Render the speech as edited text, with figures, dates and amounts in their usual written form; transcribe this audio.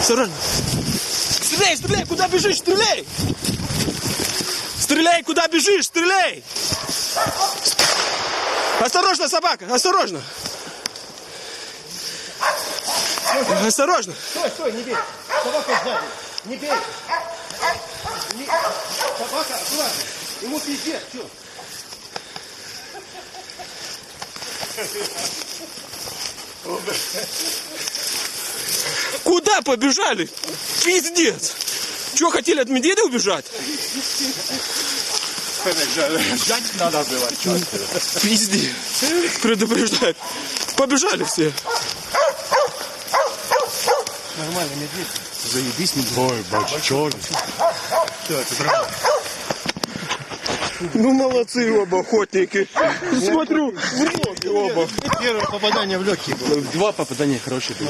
Осторожно. Стреляй, стреляй, куда бежишь, стреляй! Стреляй, куда бежишь, стреляй! Осторожно, собака, осторожно! Осторожно! Стой, стой, не бей! Собака сзади! Не бей! Собака, аккуратно! Ему пиздец, что? Куда побежали? Пиздец! Что, хотели от медведя убежать? Ждать надо было. Пиздец! Предупреждают. Побежали все. Нормально, медведь. Заебись, не ой, бачу, черный. Все, это правда. Ну молодцы оба охотники. Смотрю, в ноги оба. Первое попадание в легкие было. Два попадания хорошие были.